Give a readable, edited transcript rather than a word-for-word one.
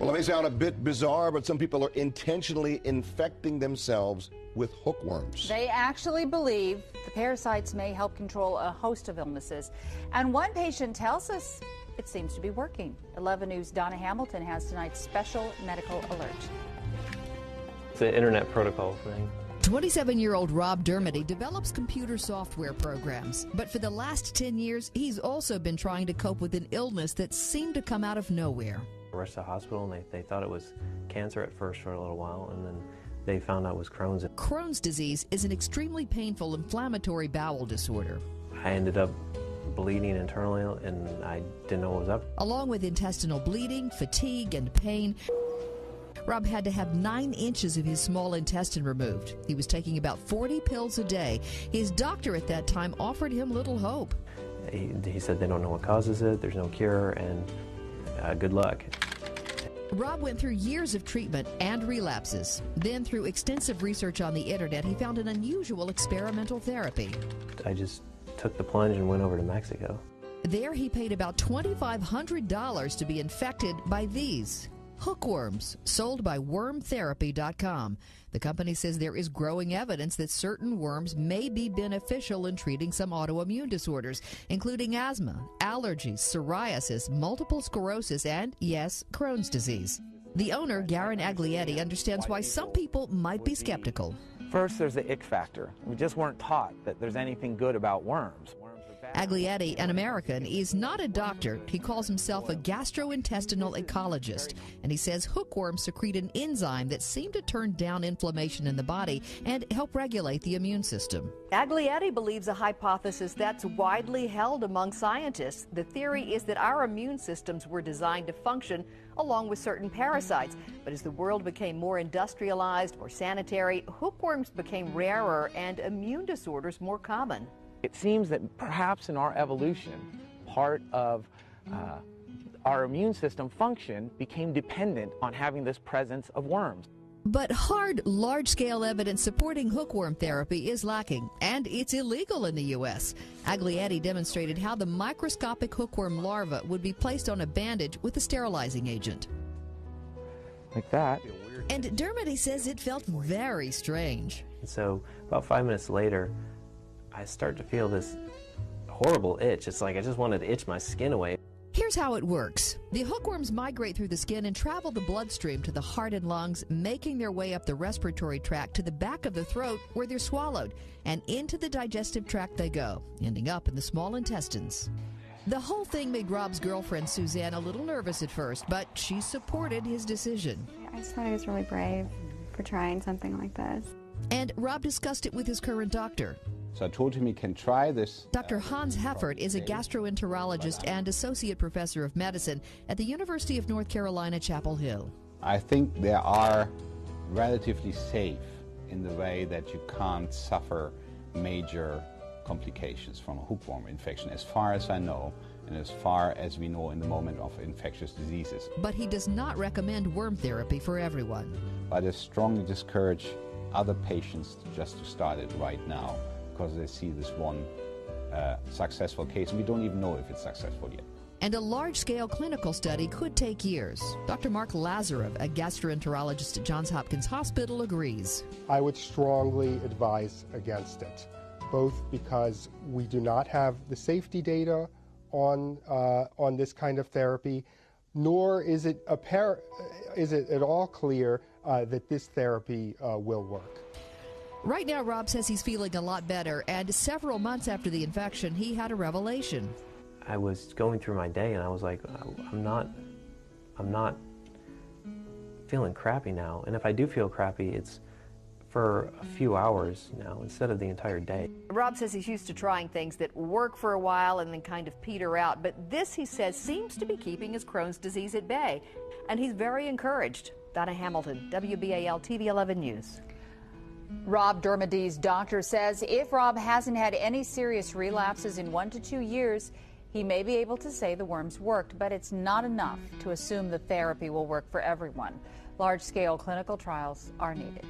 Well, it may sound a bit bizarre, but some people are intentionally infecting themselves with hookworms. They actually believe the parasites may help control a host of illnesses. And one patient tells us it seems to be working. 11 News' Donna Hamilton has tonight's special medical alert. It's an internet protocol thing. 27-year-old Rob Dermody develops computer software programs, but for the last 10 years, he's also been trying to cope with an illness that seemed to come out of nowhere. I rushed to the hospital, and they thought it was cancer at first for a little while, and then they found out it was Crohn's. Crohn's disease is an extremely painful inflammatory bowel disorder. I ended up bleeding internally, and I didn't know what was up. Along with intestinal bleeding, fatigue, and pain, Rob had to have 9 inches of his small intestine removed. He was taking about 40 pills a day. His doctor at that time offered him little hope. He said they don't know what causes it, there's no cure, and good luck. Rob went through years of treatment and relapses. Then, through extensive research on the internet, he found an unusual experimental therapy. I just took the plunge and went over to Mexico. There he paid about $2,500 to be infected by these hookworms, sold by wormtherapy.com. The company says there is growing evidence that certain worms may be beneficial in treating some autoimmune disorders, including asthma, allergies, psoriasis, multiple sclerosis, and, yes, Crohn's disease. The owner, Garen Aglietti, understands why some people might be skeptical. First, there's the ick factor. We just weren't taught that there's anything good about worms. Aglietti, an American, is not a doctor. He calls himself a gastrointestinal ecologist, and he says hookworms secrete an enzyme that seems to turn down inflammation in the body and help regulate the immune system. Aglietti believes a hypothesis that's widely held among scientists. The theory is that our immune systems were designed to function along with certain parasites. But as the world became more industrialized, more sanitary, hookworms became rarer and immune disorders more common. It seems that perhaps in our evolution, part of our immune system function became dependent on having this presence of worms. But hard, large-scale evidence supporting hookworm therapy is lacking, and it's illegal in the U.S. Aglietti demonstrated how the microscopic hookworm larva would be placed on a bandage with a sterilizing agent. Like that. And Dermody says it felt very strange. So about 5 minutes later, I start to feel this horrible itch. It's like I just wanted to itch my skin away. Here's how it works. The hookworms migrate through the skin and travel the bloodstream to the heart and lungs, making their way up the respiratory tract to the back of the throat where they're swallowed, and into the digestive tract they go, ending up in the small intestines. The whole thing made Rob's girlfriend, Suzanne, a little nervous at first, but she supported his decision. I just thought he was really brave for trying something like this. And Rob discussed it with his current doctor. So I told him he can try this. Dr. Hans Heffert is a gastroenterologist and associate professor of medicine at the University of North Carolina, Chapel Hill. I think they are relatively safe in the way that you can't suffer major complications from a hookworm infection, as far as I know, and as far as we know in the moment of infectious diseases. But he does not recommend worm therapy for everyone. I just strongly discourage other patients just to start it right now, because they see this one successful case, and we don't even know if it's successful yet. And a large-scale clinical study could take years. Dr. Mark Lazarev, a gastroenterologist at Johns Hopkins Hospital, agrees. I would strongly advise against it, both because we do not have the safety data on this kind of therapy, nor is it at all clear that this therapy will work. Right now, Rob says he's feeling a lot better, and several months after the infection, he had a revelation. I was going through my day, and I was like, I'm not feeling crappy now. And if I do feel crappy, it's for a few hours now instead of the entire day. Rob says he's used to trying things that work for a while and then kind of peter out. But this, he says, seems to be keeping his Crohn's disease at bay. And he's very encouraged. Donna Hamilton, WBAL TV 11 News. Rob Dermody's doctor says if Rob hasn't had any serious relapses in 1 to 2 years, he may be able to say the worms worked, but it's not enough to assume the therapy will work for everyone. Large-scale clinical trials are needed.